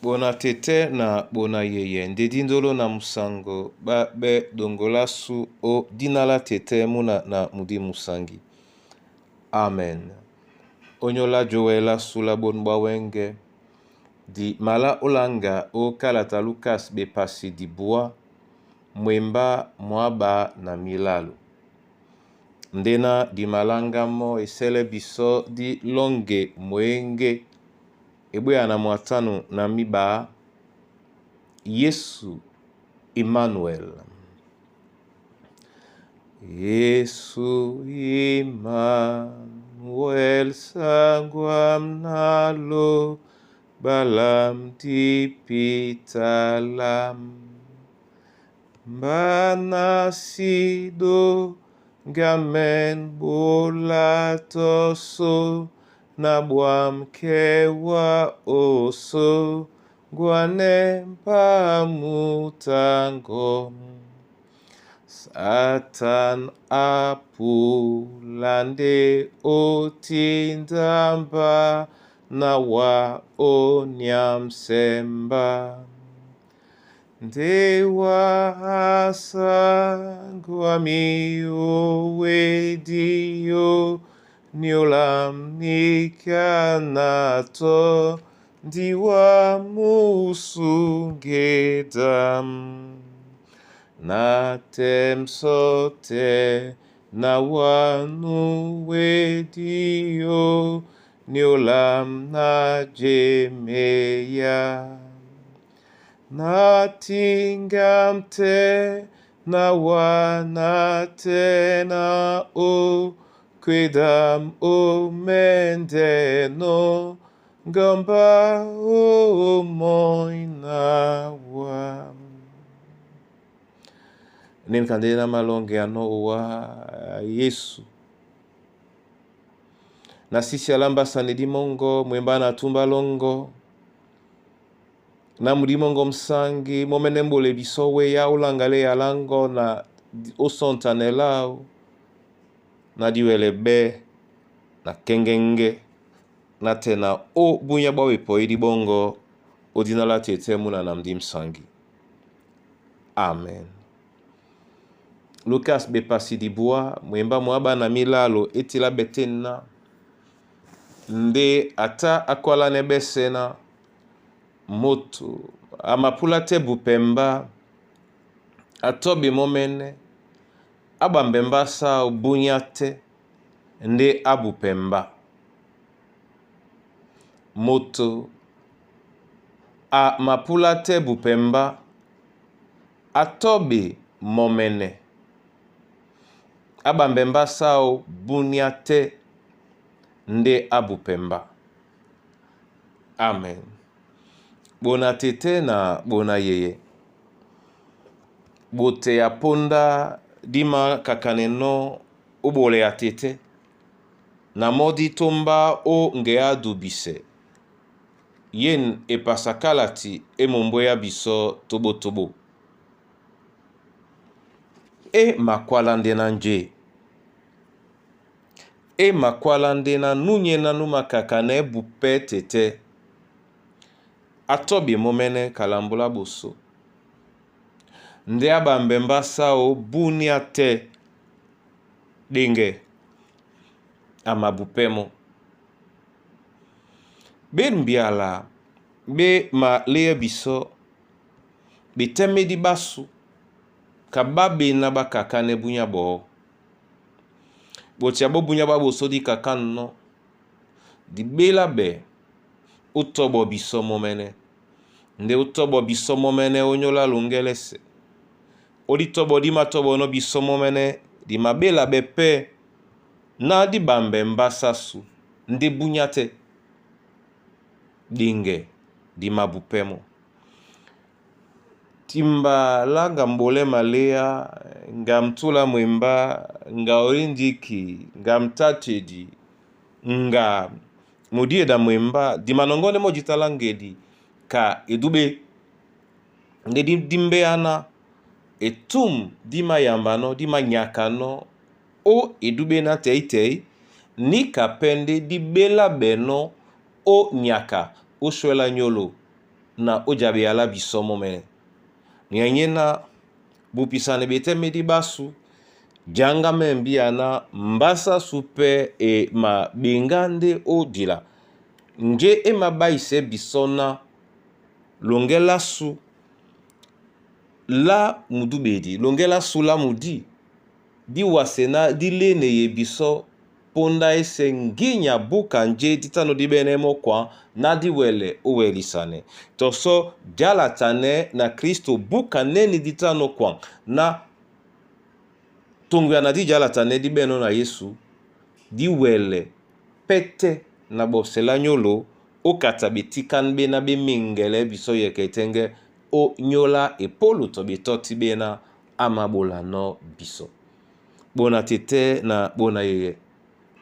Bona tete na bona yeye ndedi ndolo na musango ba be dongola su o dinala tete muna na mudi musangi. Amen. Onyola joela sula bonba wenge di mala olanga o kalata Lucas be pasi di bua mwemba mwaba na milalo. Ndena di malanga mo esele biso di longe mwenge Ebwe ana mwatanu na miba Yesu Emmanuel. Yesu Emmanuel sangwam nalo balam tipitalam banasido gamen bolatoso na buam kewa oso guane pamutango Satan apulande otindamba na wa onyam semba Dewa asangwami owedio Niolam nikanato diwa musungedam natem sote na wanu wedio Niolam na jemeya natingam te na wanate na o Quedam o mendeno gamba o moinawa. Nen kandena malonge ano wa Yesu. Na sisi alamba sanedi mongo mwemba na tumba longo. Na mudimongo msangi momenembole bisowe ya ulangale ya lango na osontanelao. Na diwele be na kengenge na tena o bunya bawe poidi bongo odinala tete muna na mdim sangi. Amen. Lucas be pasi di bua mwemba mwaba na milalo etila betena nde ata akwala nebesena moto amapula te bupemba atobi momene abambemba sa obunyate nde abupemba moto a mapula te bupemba atobi momene abambemba sa obunyate nde abupemba. Amen. Bona tete na bona yeye bote ya ponda dima kakaneno ubole ya tete na modi tomba o ngea dubise yen epasakalati emombo ya biso tobo tobo makwala ndena nje makwala ndena nunye na numa kakane bupe tete atobi momene kalambula boso nde abambemba sao bunia te dinge amabupemo be mbiala be ma leye biso biteme di basu kababe na bakakane bunya bo botia bo bunya ba boso di kakanno di bela be utobo biso momene nde utobo biso momene onyola lungelese odi tobo di matobo no biso momene di mabela bepe na di bambe mbasasu nde bunyate dinge di mabupemo timba langa mbole malea ngamtula mwemba nga orindiki ngamtatedi nga modie da mwemba di manongone mojitala ngedi ka edube nde dimbe ana etum di mayambano di manyakano o edube na teitei ni kapende di bela beno o nyaka o shwela nyolo na ojabe ala biso momene nyanyena bupisane bete medi basu janga membia na mbasa supe e ma bengande odila nje e mabaise bisona longela su la mudu bedi longela su la mudi di wasena di lene ye biso ponda ese nginya buka nje titano di benemo kwa na di wele uwelisane toso jalatane na Kristo buka neni ditano kwa na tungwe na di jalatane di beno na Yesu di wele pete na bosela nyolo o katabitika be na be mingele biso yeketenge o nyola e polu to bitoti bena amabola no biso bona tete na bona yeye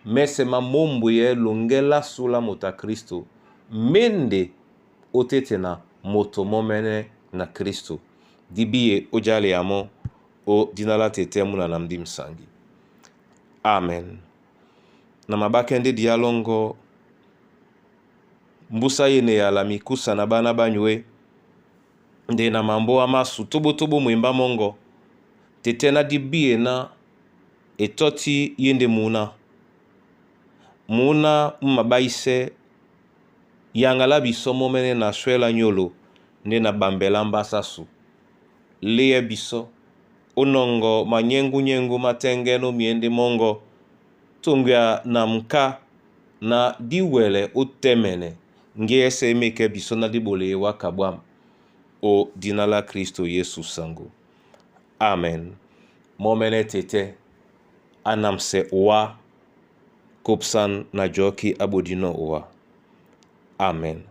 mese mamombo ye longela sula mota Kristo mende otete na moto momene na Kristo dibiye ojale amo o dinala tete muna na mdi msangi. Amen. Na mabakende dialongo mbusa yene ya la mikusa na bana banywe nde na mambo amasu tobo mwimba mongo tete na dibiye na etoti yende muna mabaise yangala biso momene na swela nyolo nde na bambela mbasasu leye biso onongo manyengu matengeno miende mongo tungya na mka na diwele utemene ngese meke biso na dibole wakabwam o dinala Kristo Yesu sango. Amen. Momene tete anamse owa kopsan na joki abodino owa. Amen.